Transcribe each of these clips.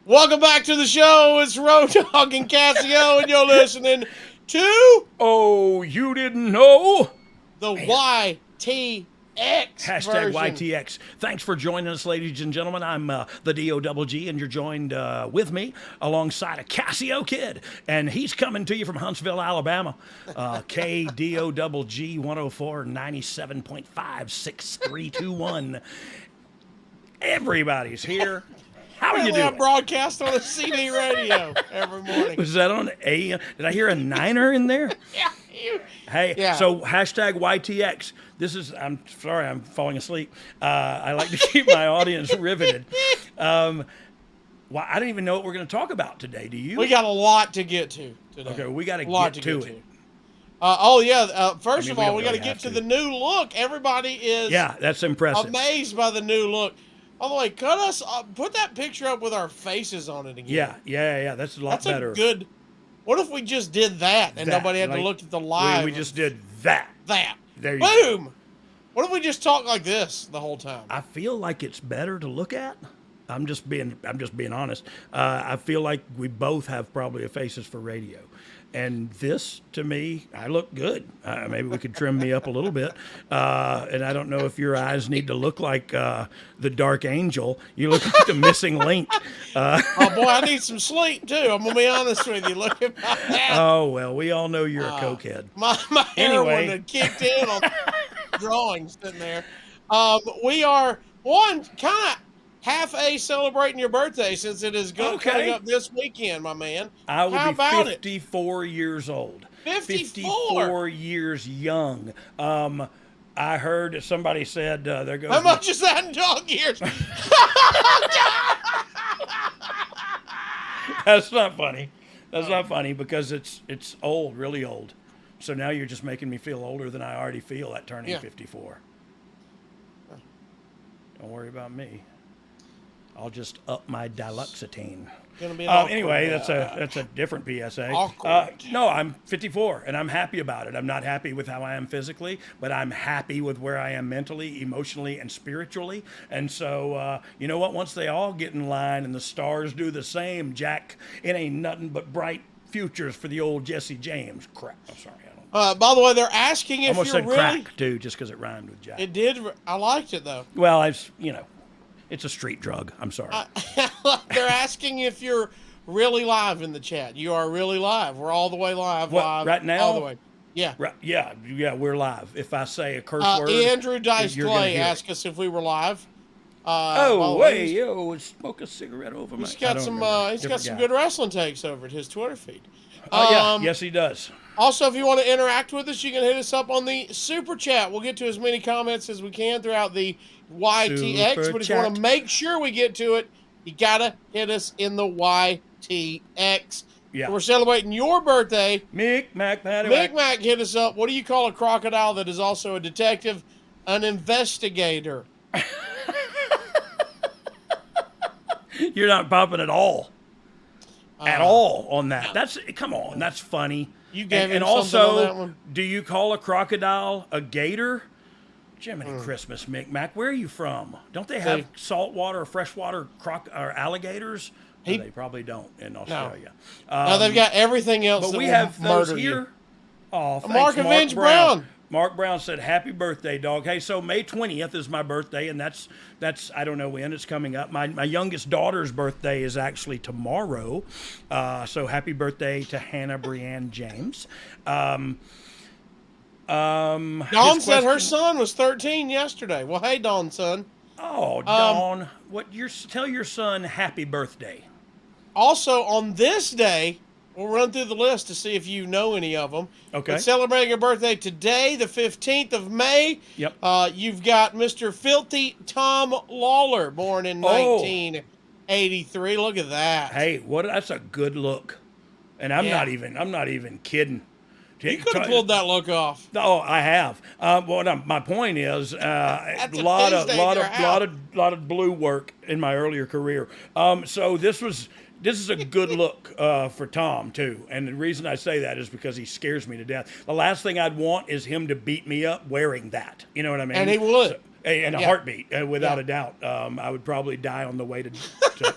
Welcome back to the show. It's Road Dogg and Cassio, and you're listening to Oh, you didn't know? the YTX Hashtag version. YTX. Thanks for joining us, ladies and gentlemen. I'm the Dogg, and you're joined with me alongside a Cassio Kid, and he's coming to you from Huntsville, Alabama. KDOGG 104 97.5 6321. Everybody's here. How are you I doing? broadcast on a CD radio every morning. Was that on AM? Did I hear a niner in there? Yeah. Hey, Yeah. so hashtag YTX. This is, I'm sorry, I'm falling asleep. I like to keep my audience riveted. Well, I don't even know what we're going to talk about today. Do you? We got a lot to get to today. Okay, we got to Lot get to it. First of we all, don't we got to really get have to to. the new look. Everybody is Yeah, that's impressive. amazed by the new look. By the way, put that picture up with our faces on it again. Yeah. That's a lot That's better. a good. What if we just did that and That, nobody had to like, look at the live? We just did that. that. There you go. Boom. What if we just talk like this the whole time? I feel like it's better to look at. I'm just being honest. I feel like we both have probably a faces for radio, and this to me, I look good. Maybe we could trim me up a little bit. And I don't know if your eyes need to look like the Dark Angel. You look like the missing link. Oh boy, I need some sleep too. I'm gonna be honest with you. Look at my hat. Oh well, we all know you're a cokehead. My heroin Anyway. had kicked in on drawings sitting there. We are kind of half celebrating your birthday since it is coming up this weekend, my man. I will How be about 54 years old. 54? Years young. I heard somebody said there goes. How much is that in dog years? That's not funny. That's not funny because it's old, really old. So now you're just making me feel older than I already feel at turning 54. Don't worry about me. I'll just up my diluxetine. Gonna be an awkward, Anyway, that's a different PSA. Awkward. No, I'm 54 and I'm happy about it. I'm not happy with how I am physically, but I'm happy with where I am mentally, emotionally, and spiritually. And so, you know what? Once they all get in line and the stars do the same, Jack, it ain't nothing but bright futures for the old Jesse James. Crap. I'm sorry. By the way, they're asking I if almost you're said really. crack too, just because it rhymed with Jack. It did. I liked it though. Well, it's a street drug. I'm sorry. They're asking if you're really live in the chat. You are really live. We're all the way live. What, live right now? All the way. Yeah. Right, yeah, we're live. If I say a curse word, Andrew Dice you're gonna Clay hear it. asked us if we were live. Oh, wait, smoke a cigarette over my. He's got some. He's got some good wrestling takes over at his Twitter feed. Yes, he does. Also, if you want to interact with us, you can hit us up on the super chat. We'll get to as many comments as we can throughout the YTX. Super but if you want to chat. make sure we get to it, you gotta hit us in the YTX. Yeah. We're celebrating your birthday. Mig Mac, Mig Mac hit us up. What do you call a crocodile that is also a detective? An investigator. You're not popping at all. At all on that. Come on, that's funny. You gave him and something also, on that one? do you call a crocodile a gator? Jiminy Christmas, Mick Mac, where are you from? Don't they have saltwater or freshwater or alligators? No, they probably don't in Australia. No, they've got everything else. But that we will have those murder here. you. Oh, thanks, Mark and Vince Brown. Mark Brown said, "Happy birthday, dog." Hey, so May 20th is my birthday, and that's I don't know when it's coming up. My youngest daughter's birthday is actually tomorrow, so happy birthday to Hannah Brianne James. Dawn said her son was 13 yesterday. Well, hey, Dawn, son. Oh, Dawn, tell your son happy birthday. Also, on this day, we'll run through the list to see if you know any of them. Okay. But celebrating your birthday today, the 15th of May. Yep. You've got Mr. Filthy Tom Lawler, born in 1983. Look at that. Hey, that's a good look, and I'm not even kidding. You could have pulled that look off. Oh, I have. My point is, a a lot Tuesday, of blue work in my earlier career. So this is a good look for Tom too, and the reason I say that is because he scares me to death. The last thing I'd want is him to beat me up wearing that. You know what I mean? And he would. in a heartbeat, without a doubt. I would probably die on the way to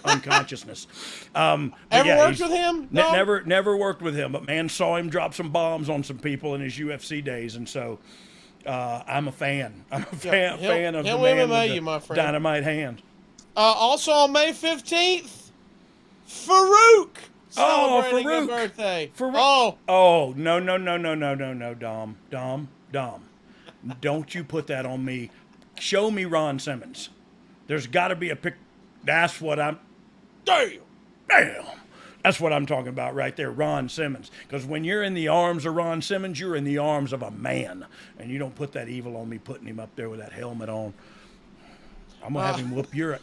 unconsciousness. Ever worked with him? Never worked with him, but man, saw him drop some bombs on some people in his UFC days, and so I'm a fan. I'm a fan of the man with the dynamite hand. Also on May 15th, Farouk celebrating Farouk. his birthday. Farouk. Oh, no, Dom. Don't you put that on me. Show me Ron Simmons. There's got to be a pic. That's what I'm. Damn. That's what I'm talking about right there, Ron Simmons. Because when you're in the arms of Ron Simmons, you're in the arms of a man. And you don't put that evil on me putting him up there with that helmet on. I'm going to have him whoop your...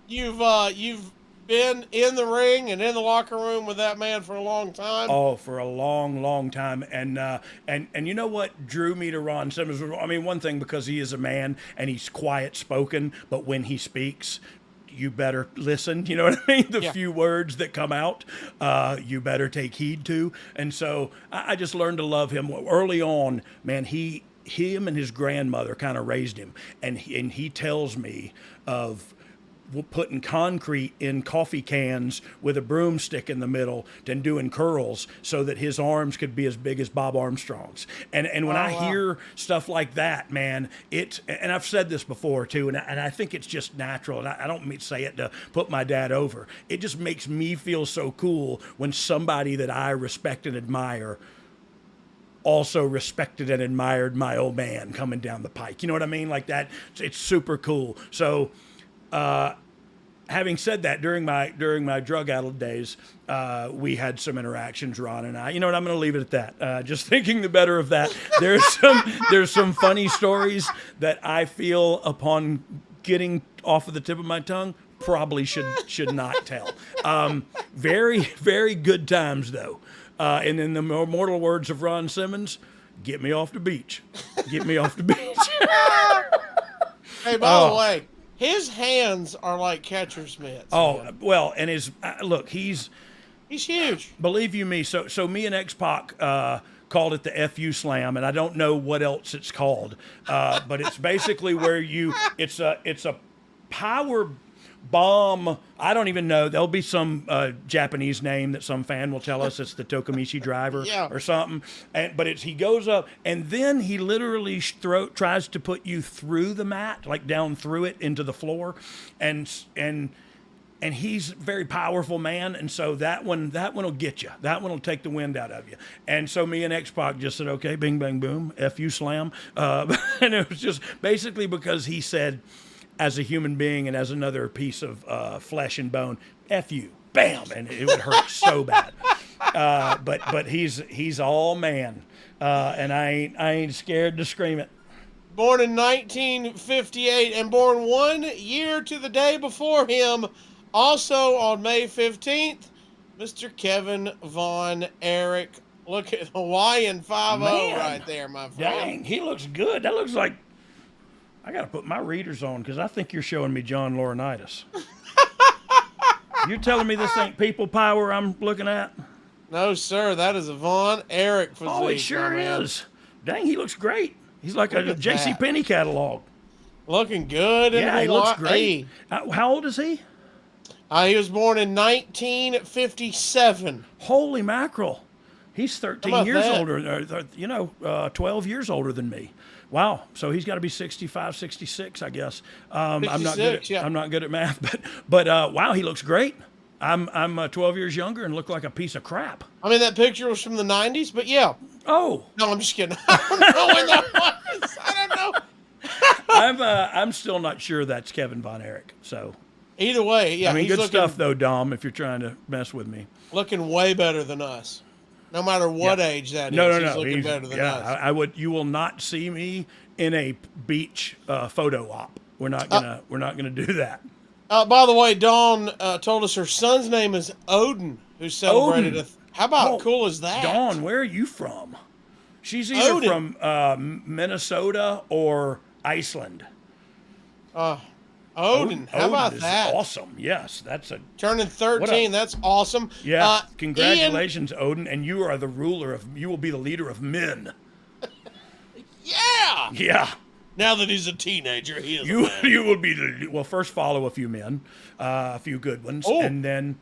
You've been in the ring and in the locker room with that man for a long time. Oh, for a long time. And you know what drew me to Ron Simmons? I mean, one thing, because he is a man and he's quiet spoken, but when he speaks, you better listen. You know what I mean? The few words that come out, you better take heed to. And so I just learned to love him early on. Man, him and his grandmother kind of raised him. And he tells me of putting concrete in coffee cans with a broomstick in the middle and doing curls so that his arms could be as big as Bob Armstrong's. And when I hear stuff like that, man, and I've said this before too, and I think it's just natural, and I don't say it to put my dad over. It just makes me feel so cool when somebody that I respect and admire also respected and admired my old man coming down the pike. You know what I mean? Like that, it's super cool. So, having said that, during my drug-addled days, we had some interactions, Ron and I. You know what? I'm going to leave it at that. Just thinking the better of that. There's some funny stories that I feel, upon getting off of the tip of my tongue, probably should not tell. Very, very good times though. And in the immortal words of Ron Simmons, get me off the beach. Get me off the beach. Hey, by the way, his hands are like catcher's mitts. Oh, man. Well, and look, he's huge. Believe you me. So me and X-Pac called it the FU Slam, and I don't know what else it's called, but it's basically where it's a power bomb. I don't even know. There'll be some Japanese name that some fan will tell us it's the Tokamichi driver or something. But he goes up, and then he literally tries to put you through the mat, like down through it into the floor, and he's a very powerful man, and so that one will get you. That one will take the wind out of you. And so me and X-Pac just said, okay, bing, bang, boom, FU Slam. And it was just basically because he said, as a human being and as another piece of flesh and bone, F you, bam, and it would hurt so bad. But he's all man, and I ain't scared to scream it. Born in 1958 and born 1 year to the day before him, also on May 15th, Mr. Kevin Von Erich. Look at Hawaiian 5-0 right there, my friend. Dang, he looks good. That looks like, I got to put my readers on because I think you're showing me John Laurinaitis. You're telling me this ain't people power I'm looking at? No, sir. That is a Von Erich physique. Oh, he sure is. Dang, he looks great. He's like a JCPenney catalog. Looking good. Yeah, he looks great. How old is he? He was born in 1957. Holy mackerel. He's 13 years that? older, 12 years older than me. Wow. So he's got to be 65, 66, I guess. I'm not good at math, but wow, he looks great. I'm 12 years younger and look like a piece of crap. I mean, that picture was from the 90s, but yeah. Oh. No, I'm just kidding. I don't know when that was. I don't know. I'm still not sure that's Kevin Von Erich. So either way, yeah. I mean, good stuff though, Dom, if you're trying to mess with me. Looking way better than us. No matter what age that is, no. He's looking better than us. You will not see me in a beach photo op. We're not gonna do that. By the way, Dawn told us her son's name is Odin, who celebrated how about cool is that? Dawn, where are you from? She's either from Minnesota or Iceland. Odin, how about that? Awesome. Yes, that's a turning 13. That's awesome. Yeah, congratulations, Odin, and you will be the leader of men. Yeah. Yeah. Now that he's a teenager, he is a You man. you will be well. First, follow a few men, a few good ones, Oh. and then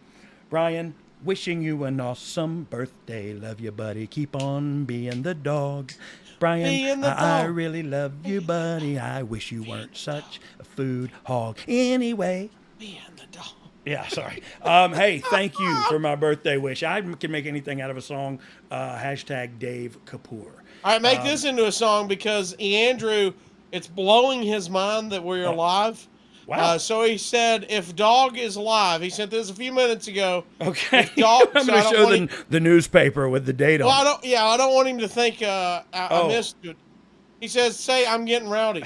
Brian. Wishing you an awesome birthday. Love you, buddy. Keep on being the dog. Brian, Being the I dog. really love you, buddy. I wish you weren't such a food hog. Anyway. Being the dog. Yeah, sorry. Hey, thank you for my birthday wish. I can make anything out of a song. Hashtag Dave Kapoor. All right, make this into a song because Andrew, it's blowing his mind that we're alive. Wow. So he said, if Dogg is alive, he sent this a few minutes ago. Okay. If Dogg, I'm so going I to don't show want him- the newspaper with the date on Well, it. I don't want him to think I Oh. missed it. He says, say I'm getting rowdy.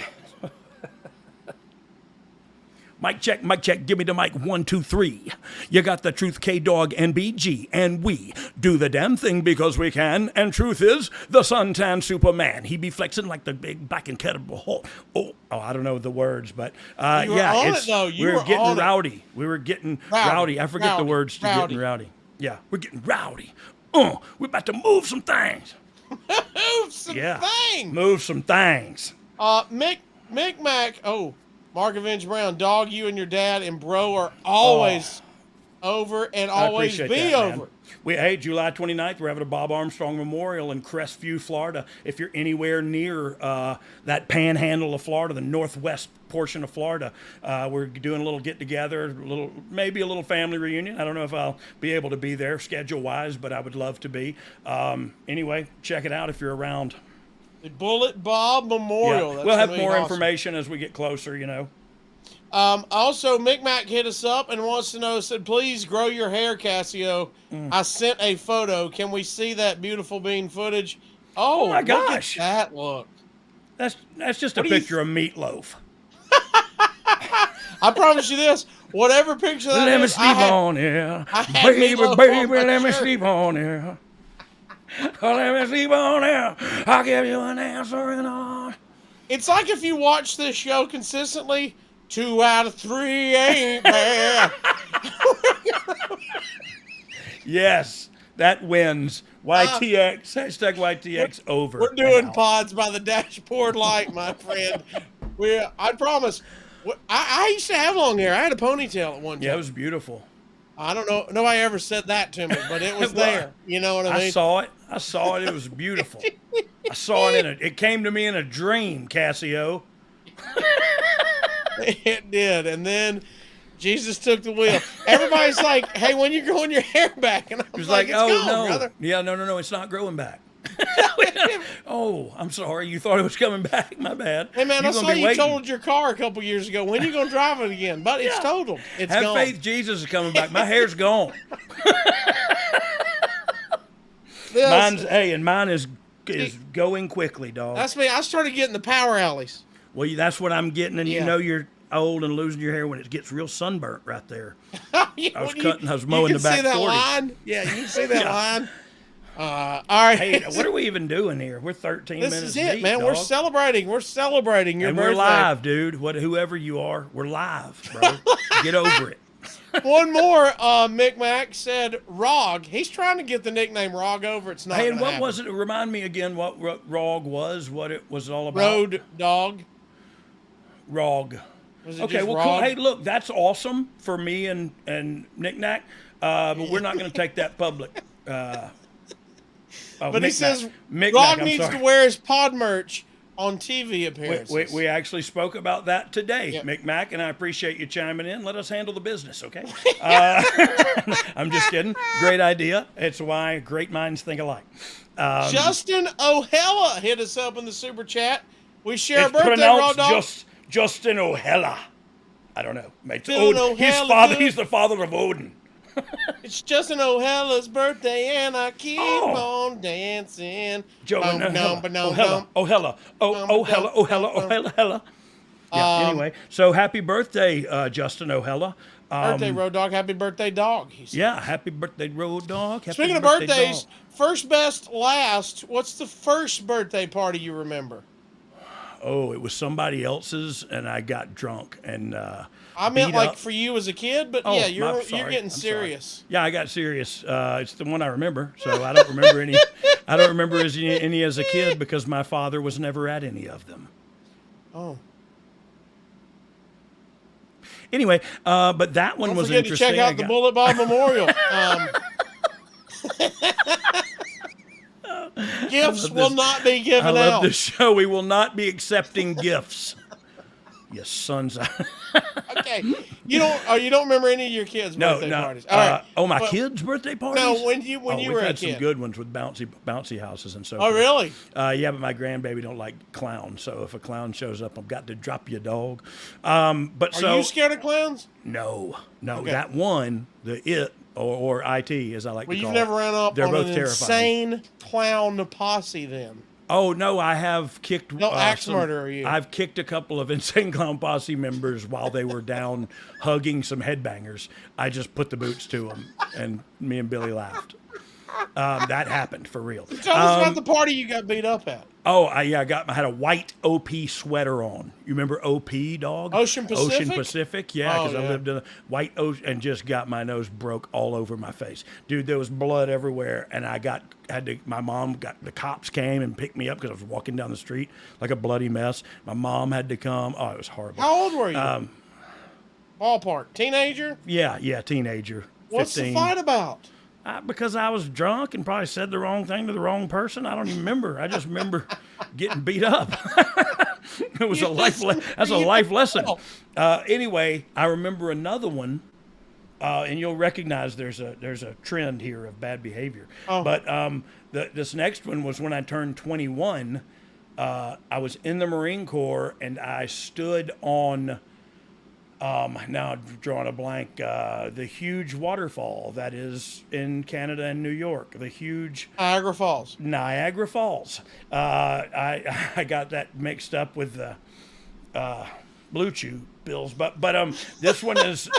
Mic check, give me the mic, 1, 2, 3. You got the truth, K-Dog and BG, and we do the damn thing because we can, and truth is, the suntan Superman. He be flexing like the big black incredible Hulk. Oh, I don't know the words, but You were yeah, on it, though. You we were were getting on it. rowdy. We were getting rowdy. I forget the words to rowdy. getting rowdy. Yeah, we're getting rowdy. We're about to move some things. Move some Yeah, things. move some things. Mig Mac. Oh, Mark Avenge Brown. Dog, you and your dad and bro are always over and I always be appreciate that, man. over. Hey, July 29th, we're having a Bob Armstrong Memorial in Crestview, Florida. If you're anywhere near that panhandle of Florida, the northwest portion of Florida, we're doing a little get-together, maybe a little family reunion. I don't know if I'll be able to be there schedule-wise, but I would love to be. Anyway, check it out if you're around. The Bullet Bob Memorial. Yeah. That's We'll have gonna be more awesome. information as we get closer, you know. Also, Mig Mac hit us up and wants to know, said, please grow your hair, Cassio. I sent a photo. Can we see that beautiful bean footage? Oh, my look gosh. at that look. That's just a What do you picture of Meatloaf. I promise you this. Whatever picture that Let me is, sleep on here. I had Baby, Meatloaf on baby, my let me shirt. sleep on here. Oh, let me sleep on here. I'll give you an answer in all. It's like if you watch this show consistently, 2 out of 3 ain't bad. Yes, that wins. YTX, hashtag YTX over. We're doing now. pods by the dashboard light, my friend. I promise. I used to have long hair. I had a ponytail at one time. Yeah, it was beautiful. I don't know. Nobody ever said that to me, but it was Well, there. You know what I mean? I saw it. It was beautiful. I saw it it came to me in a dream, Cassio. It did. And then Jesus took the wheel. Everybody's like, hey, when you growing your hair back? And I It was was like, like, it's oh, gone, no. brother. Yeah, no, it's not growing back. Oh, I'm sorry. You thought it was coming back. My bad. Hey, man, I You're gonna saw be you waiting. totaled your car a couple years ago. When you going to drive it again? But it's totaled. It's Have gone. faith Jesus is coming back. My hair's gone. This- Mine is going quickly, dog. That's me. I started getting the power alleys. Well, that's what I'm getting, and you Yeah. know you're old and losing your hair when it gets real sunburnt right there. I was mowing the back You can see that 40. line? Yeah, you can see that Yeah. line. All right. Hey, what are we even doing here? We're 13 This minutes is it, deep, man. dog. We're celebrating. We're celebrating your and birthday. we're live, dude. Whoever you are, we're live, bro. Get over it. One more. Mig Mac said Rog. He's trying to get the nickname Rog over. It's not. Hey, and gonna what happen. was it? Remind me again what ROG was, what it was all about. Road Dog. ROG. Was it Okay, just well, Rog? cool. Hey, look, that's awesome for me and Nick Nack, but we're not going to take that public. But he says Mick Rog Mac, I'm needs sorry. to wear his pod merch on TV appearances. We actually spoke about that today, Yep. Mick Mac, and I appreciate you chiming in. Let us handle the business, okay? I'm just kidding. Great idea. It's why great minds think alike. Justin O'Hella hit us up in the super chat. We share a It's birthday, Raw pronounced Dog. Justin O'Hella. I don't know. Mate. Feeling O'Hella good. He's the father of Odin. It's Justin O'Hella's birthday, and I keep Oh. on dancing. Joe Bum, O'Hella. bum, bum, O'Hella. bum. O'Hella. O'Hella. Yeah, anyway, so happy birthday, Justin O'Hella. Birthday, Road Dog. Happy birthday, dog. He said. Yeah, happy birthday, Road Dog. Happy Speaking of birthday, birthdays, dog. first, best, last. What's the first birthday party you remember? Oh, it was somebody else's, and I got drunk and I meant beat like up. for you as a kid, but Oh, yeah, I'm you're sorry. getting I'm serious. sorry. Yeah, I got serious. It's the one I remember, so I don't remember any. I don't remember any as a kid because my father was never at any of them. Oh. Anyway, but that one Don't was forget to interesting. check out the Bullet Bob Memorial. Gifts will not be given I love out. this show. We will not be accepting gifts. You sons. Okay, you don't remember any of your kids' birthday parties. All right. My kids' birthday parties. No, when you we've were a had kid. some good ones with bouncy houses and so Oh, forth. really? Yeah, but my grandbaby don't like clowns, so if a clown shows up, I've got to drop you, dog. But Are you scared of clowns? No, Okay. that one, the It or IT, as I like to call it. Well, you've never ran up They're on both an terrifying. insane clown posse then. Oh no, I have kicked. No axe murderer, you. I've kicked a couple of Insane Clown Posse members while they were down hugging some headbangers. I just put the boots to them, and me and Billy laughed. That happened for real. Tell us about the party you got beat up at. Oh, I had a white OP sweater on. You remember OP, dog? Ocean Pacific? Ocean Pacific, yeah, Oh, because I yeah. lived in a white ocean and just got my nose broke all over my face. Dude, there was blood everywhere, and my mom the cops came and picked me up because I was walking down the street like a bloody mess. My mom had to come. Oh, it was horrible. How old were you? Ballpark. Teenager? Yeah, teenager. What's 15. the fight about? Because I was drunk and probably said the wrong thing to the wrong person. I don't even remember. I just remember getting beat up. It was that's a life lesson. Anyway, I remember another one, and you'll recognize there's a trend here of bad behavior. Oh. But this next one was when I turned 21. I was in the Marine Corps, and I stood on. Now I'm drawing a blank. The huge waterfall that is in Canada and New York. The huge Niagara Falls. Niagara Falls. I got that mixed up with the Blue Chew Bills, but this one is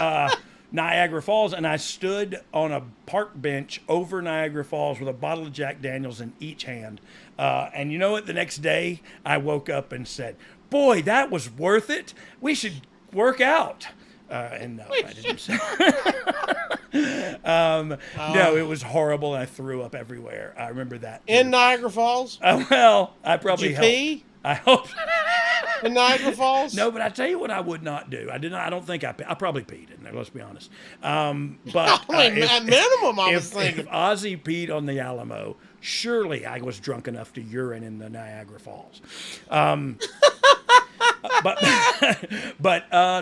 Niagara Falls, and I stood on a park bench over Niagara Falls with a bottle of Jack Daniels in each hand. And you know what? The next day, I woke up and said, "Boy, that was worth it. We should work out." And no, I didn't say. No, it was horrible, and I threw up everywhere. I remember that. In Niagara Falls? Well, I probably Did you helped. pee? I hope. In Niagara Falls? No, but I tell you what I would not do. I don't think I probably peed in there, let's be honest. But I mean, at minimum, I was if thinking. Ozzy peed on the Alamo, surely I was drunk enough to urine in the Niagara Falls. But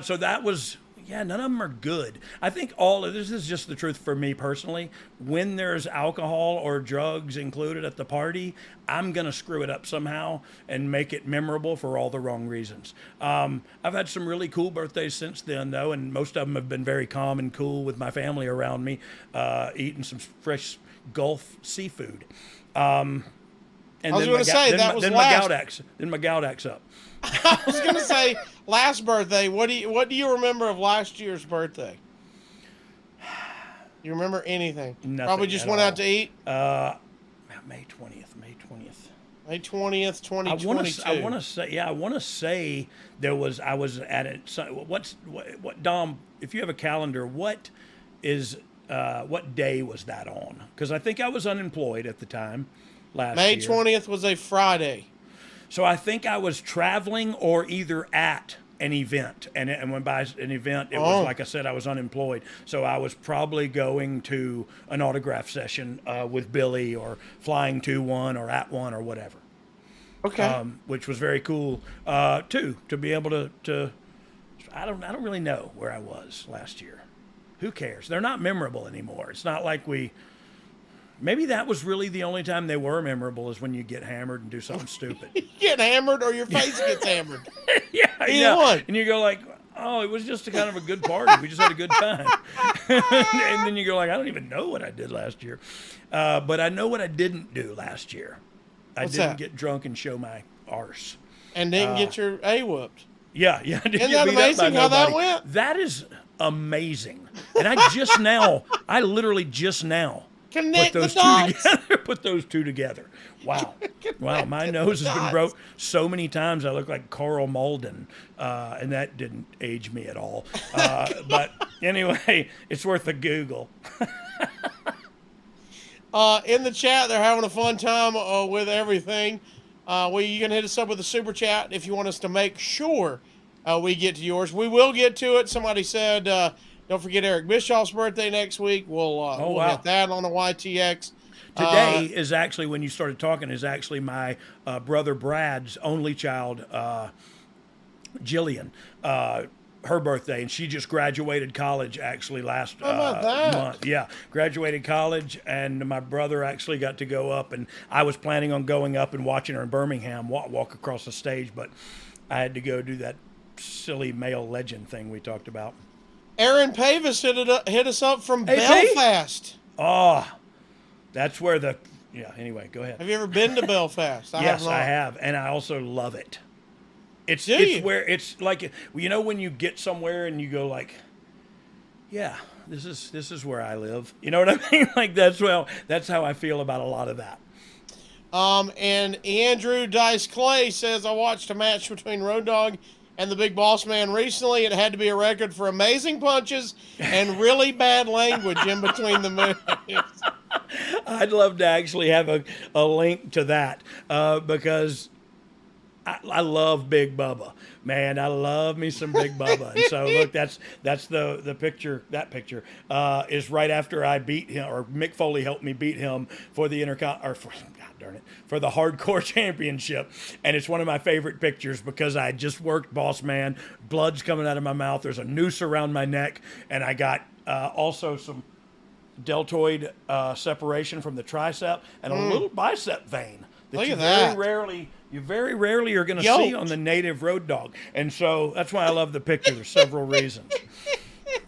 so that was, none of them are good. I think all of this is just the truth for me personally. When there's alcohol or drugs included at the party, I'm going to screw it up somehow and make it memorable for all the wrong reasons. I've had some really cool birthdays since then, though, and most of them have been very calm and cool with my family around me, eating some fresh Gulf seafood. And I was going to say, that was last. Then my gout acts up. I was going to say, last birthday, what do you remember of last year's birthday? You remember anything? Nothing. Probably just went out to eat? May 20th. May 20th, 2022. I want to say I was at it. So what Dom, if you have a calendar, what day was that on? Because I think I was unemployed at the time last May year. 20th was a Friday. So I think I was traveling or either at an event. And when by an event, it was, like I said, I was unemployed. So I was probably going to an autograph session with Billy, or flying to one or at one or whatever. Okay. Which was very cool, too, to be able to I don't really know where I was last year. Who cares? They're not memorable anymore. It's not like maybe that was really the only time they were memorable, is when you get hammered and do something stupid. You get hammered or your face gets hammered. Either one. And you go like, oh, it was just a kind of a good party. We just had a good time. And then you go like, I don't even know what I did last year. But I know what I didn't do last year. I didn't get drunk and show my arse. And didn't get your A whooped. Yeah. Isn't that amazing how that went? That is amazing. And I literally just now Connect the dots. put those two together. Wow. Wow, my nose has been broke so many times I look like Carl Malden, and that didn't age me at all. But anyway, it's worth a Google. In the chat, they're having a fun time with everything. You can hit us up with a super chat if you want us to make sure we get to yours. We will get to it. Somebody said, don't forget Eric Bischoff's birthday next week. We'll hit that on the YTX. Today is actually, when you started talking, is actually my brother Brad's only child, Jillian. Her birthday, and she just graduated college actually last month. Yeah, graduated college, and my brother actually got to go up, and I was planning on going up and watching her in Birmingham walk across the stage, but I had to go do that silly male legend thing we talked about. Aaron Pavis hit us up from Belfast. Oh, that's where anyway, go ahead. Have you ever been to Belfast? Yes, I have, and I also love it. It's where it's like, when you get somewhere and you go like, yeah, this is where I live. You know what I mean? Like that's how I feel about a lot of that. And Andrew Dice Clay says, I watched a match between Road Dogg and the Big Boss Man recently. It had to be a record for amazing punches and really bad language in between the moves. I'd love to actually have a link to that because I love Big Bubba, man. I love me some Big Bubba. And so look, that's the picture. That picture is right after I beat him, or Mick Foley helped me beat him for the for the Hardcore Championship. And it's one of my favorite pictures because I just worked Boss Man. Blood's coming out of my mouth. There's a noose around my neck, and I got also some deltoid separation from the tricep and a little bicep vein that you very rarely are going to see on the native Road Dogg. And so that's why I love the picture. There's several reasons.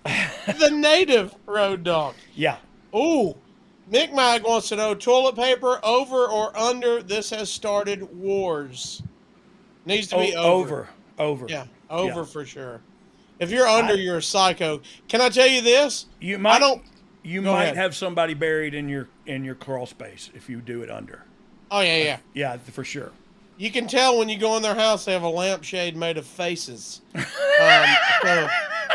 The native Road Dogg. Yeah. Ooh. Mig Mac wants to know, toilet paper, over or under? This has started wars. Needs to be over. Over. Yeah, over for sure. If you're under, you're a psycho. Can I tell you this? You might have somebody buried in your crawl space if you do it under. Oh, yeah. Yeah, for sure. You can tell when you go in their house, they have a lampshade made of faces. So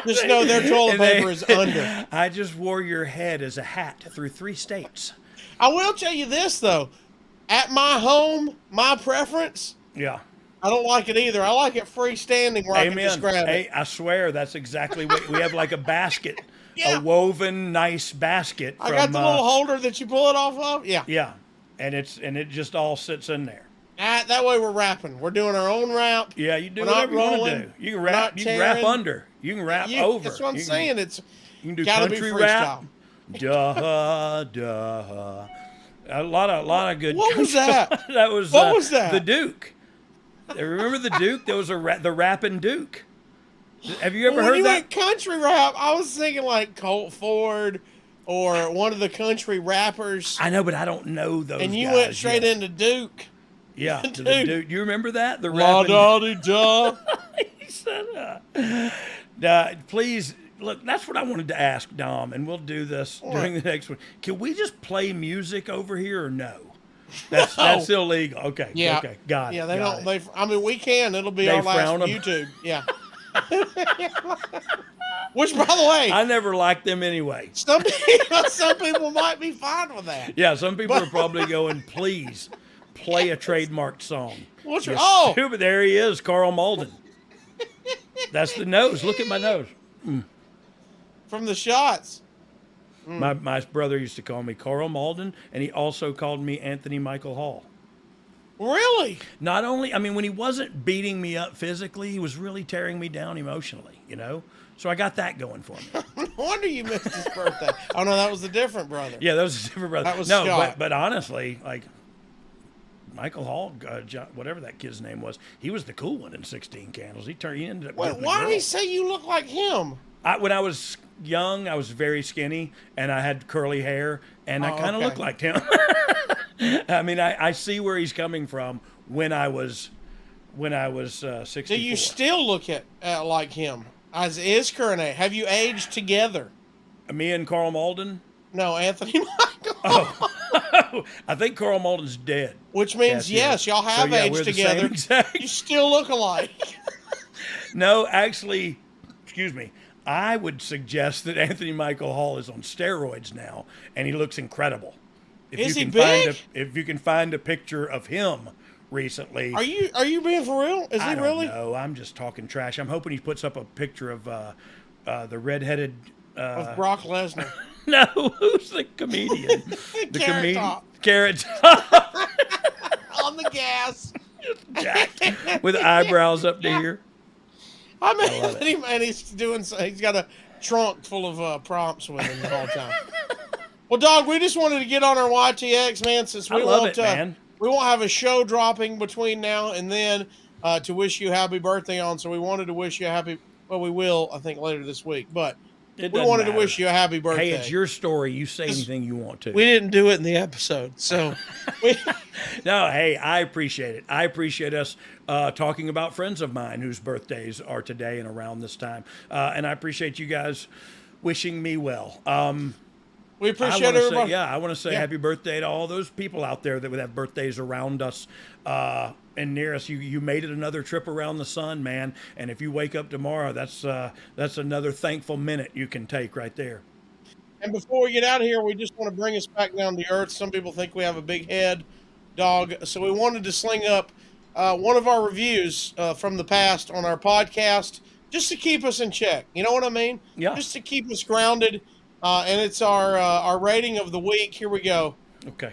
just know their toilet paper is under. I just wore your head as a hat through 3 states. I will tell you this, though. At my home, my preference, yeah, I don't like it either. I like it freestanding where I can just grab it. Hey, I swear that's exactly what we have, like a basket, a woven nice basket. I got the little holder that you pull it off of. Yeah. Yeah, and it just all sits in there. That way we're rapping. We're doing our own rap. Yeah, you do whatever you want to do. You can rap. You can rap under. You can rap over. That's what I'm saying. You can do country rap. Duh. A lot of good. What was that? That was. What was that? The Duke. Remember the Duke? There was the rapping Duke. Have you ever heard that? When you went country rap, I was thinking like Colt Ford or one of the country rappers. I know, but I don't know those. And you went straight into Duke. Yeah, to the Duke. You remember that? The La-da-dee-da. He said, please, look, that's what I wanted to ask, Dom, and we'll do this during the next one. Can we just play music over here or no? That's illegal. Okay. Yeah. Okay. Got it. Yeah, they don't. We can. It'll be our last YouTube. Yeah. Which, by the way, I never liked them anyway. Some people might be fine with that. Yeah, some people are probably going, please. Play a trademarked song. Stupid. There he is, Carl Malden. That's the nose. Look at my nose. From the shots. My brother used to call me Carl Malden, and he also called me Anthony Michael Hall. Really? Not only, when he wasn't beating me up physically, he was really tearing me down emotionally, So I got that going for me. No wonder you missed his birthday. Oh, no, that was a different brother. Yeah, that was a different brother. That was Scott. But honestly, like, Michael Hall, whatever that kid's name was, he was the cool one in 16 Candles. He ended up. Why did he say you look like him? When I was young, I was very skinny, and I had curly hair, and I kind of looked like him. I see where he's coming from. When I was 64. Do you still look like him? As is current age? Have you aged together? Me and Carl Malden? No, Anthony Michael. Oh, I think Carl Malden's dead. Which means yes, y'all have aged together. You still look alike. No, actually, excuse me. I would suggest that Anthony Michael Hall is on steroids now, and he looks incredible. Is he big? If you can find a picture of him recently. Are you being for real? Is I he don't really? know. I'm just talking trash. I'm hoping he puts up a picture of the redheaded. With Brock Lesnar. No, who's the comedian? The Carrot comedian. Top. Carrot Top. On the gas. Jacked with eyebrows up to here. I mean, and he's got a trunk full of prompts with him the whole time. Well, Dog, we just wanted to get on our YTX, man, since we won't have a show dropping between now and then to wish you happy birthday on. So we wanted to wish you a happy. Well, we will, I think, later this week, but we wanted to wish you a happy birthday. Hey, it's your story. You say anything you want to. We didn't do it in the episode, so. No, hey, I appreciate it. I appreciate us talking about friends of mine whose birthdays are today and around this time. And I appreciate you guys wishing me well. We appreciate everybody. I want to say happy birthday to all those people out there that would have birthdays around us and near us. You made it another trip around the sun, man. And if you wake up tomorrow, that's another thankful minute you can take right there. And before we get out of here, we just want to bring us back down to earth. Some people think we have a big head, Dog. So we wanted to sling up one of our reviews from the past on our podcast just to keep us in check. You know what I mean? Yeah. Just to keep us grounded. And it's our rating of the week. Here we go. Okay.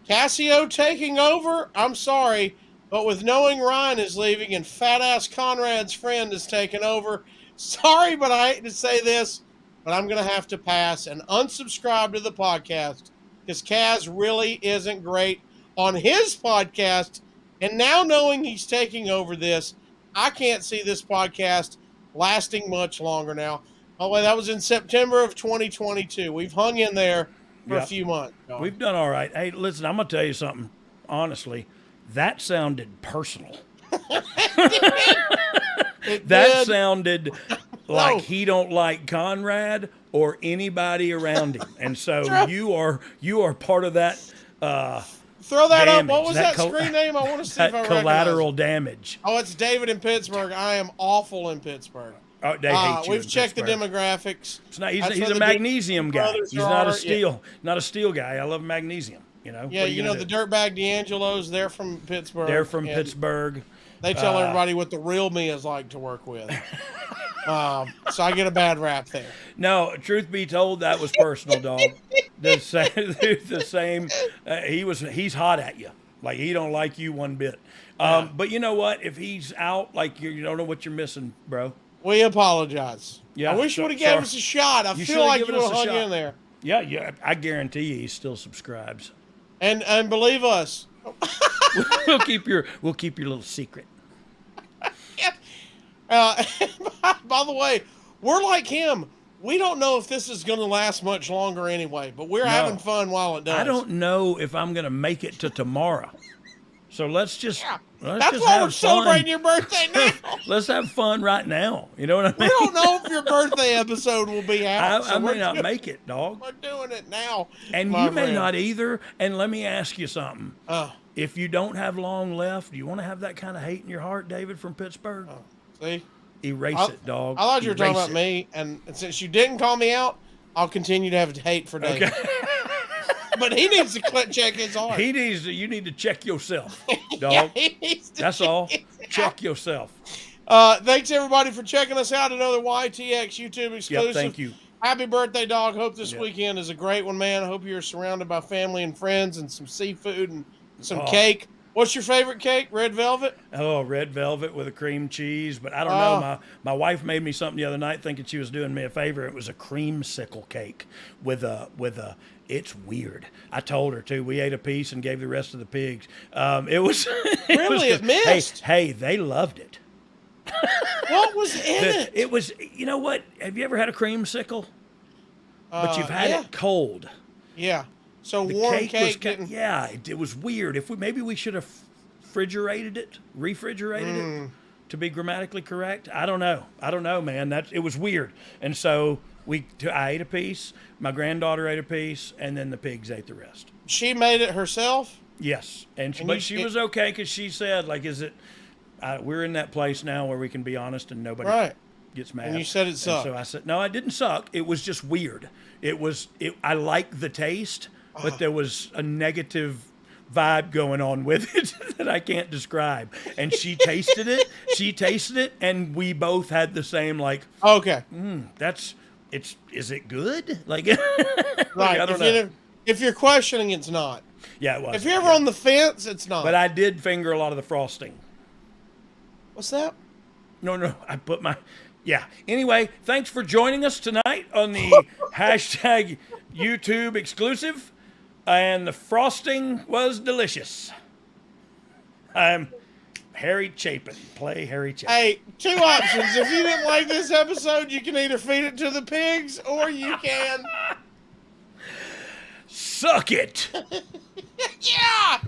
Casio taking over. I'm sorry, but with knowing Ryan is leaving and fat-ass Conrad's friend is taking over, sorry, but I hate to say this, but I'm going to have to pass and unsubscribe to the podcast because Kaz really isn't great on his podcast. And now knowing he's taking over this, I can't see this podcast lasting much longer now. Oh, well, that was in September of 2022. We've hung in there for a few months. We've done all right. Hey, listen, I'm going to tell you something. Honestly, that sounded personal. That sounded like he don't like Conrad or anybody around him. And so you are part of that throw that damage. up. What was that screen name? I want to see if I collateral damage. Oh, it's David in Pittsburgh. I am awful in Pittsburgh. Oh, they hate you. We've checked the demographics. It's not, he's a magnesium guy. He's not a steel guy. I love magnesium. You know. Yeah, you know the dirtbag D'Angelos. They're from Pittsburgh. They're from Pittsburgh. They tell everybody what the real me is like to work with. So I get a bad rap there. No, truth be told, that was personal, Dog. The same. He's hot at you. Like he don't like you one bit. But you know what? If he's out, like you don't know what you're missing, bro. We apologize. Yeah, I wish you would have given us a shot. I feel like you would have hung in there. Yeah. I guarantee you, he still subscribes. And believe us, we'll keep your little secret. By the way, we're like him. We don't know if this is going to last much longer anyway, but we're having fun while it does. I don't know if I'm going to make it to tomorrow. So let's just that's why we're celebrating your birthday now. Let's have fun right now. You know what I mean? We don't know if your birthday episode will be out. I may not make it, Dog. We're doing it now. And you may not either. And let me ask you something. If you don't have long left, do you want to have that kind of hate in your heart, David, from Pittsburgh? See? Erase it, Dog. I thought you were talking about me. And since you didn't call me out, I'll continue to have hate for David. Okay. But he needs to check his heart. You need to check yourself, Dog. That's all. Check yourself. Thanks everybody for checking us out. Another YTX YouTube exclusive. Yep, thank you. Happy birthday, Dog. Hope this weekend is a great one, man. I hope you're surrounded by family and friends and some seafood and some cake. What's your favorite cake? Red velvet? Oh, red velvet with a cream cheese. But I don't know. My wife made me something the other night thinking she was doing me a favor. It was a creamsicle cake with a it's weird. I told her too. We ate a piece and gave the rest to the pigs. It was it missed. Hey, they loved it. What was in it? It was. You know what? Have you ever had a creamsicle? But you've had it cold. Yeah. So the warm cake didn't. Yeah, it was weird. Maybe we should have refrigerated it to be grammatically correct. I don't know, man. It was weird. And so I ate a piece. My granddaughter ate a piece, and then the pigs ate the rest. She made it herself? Yes, but she was okay because she said, like, is it? We're in that place now where we can be honest and nobody gets mad. And you said it sucked. And so I said, no, it didn't suck. It was just weird. I like the taste, but there was a negative vibe going on with it that I can't describe. And she tasted it. And we both had the same, like, Okay. is it good? Like, Right. I don't know. If you're questioning, it's not. Yeah, it was. If you're ever on the fence, it's not. But I did finger a lot of the frosting. What's that? No, I put my, yeah. Anyway, thanks for joining us tonight on the hashtag YouTube exclusive. And the frosting was delicious. I'm Harry Chapin. Play Harry Chapin. Hey, 2 options. If you didn't like this episode, you can either feed it to the pigs or you can... Suck it! Yeah!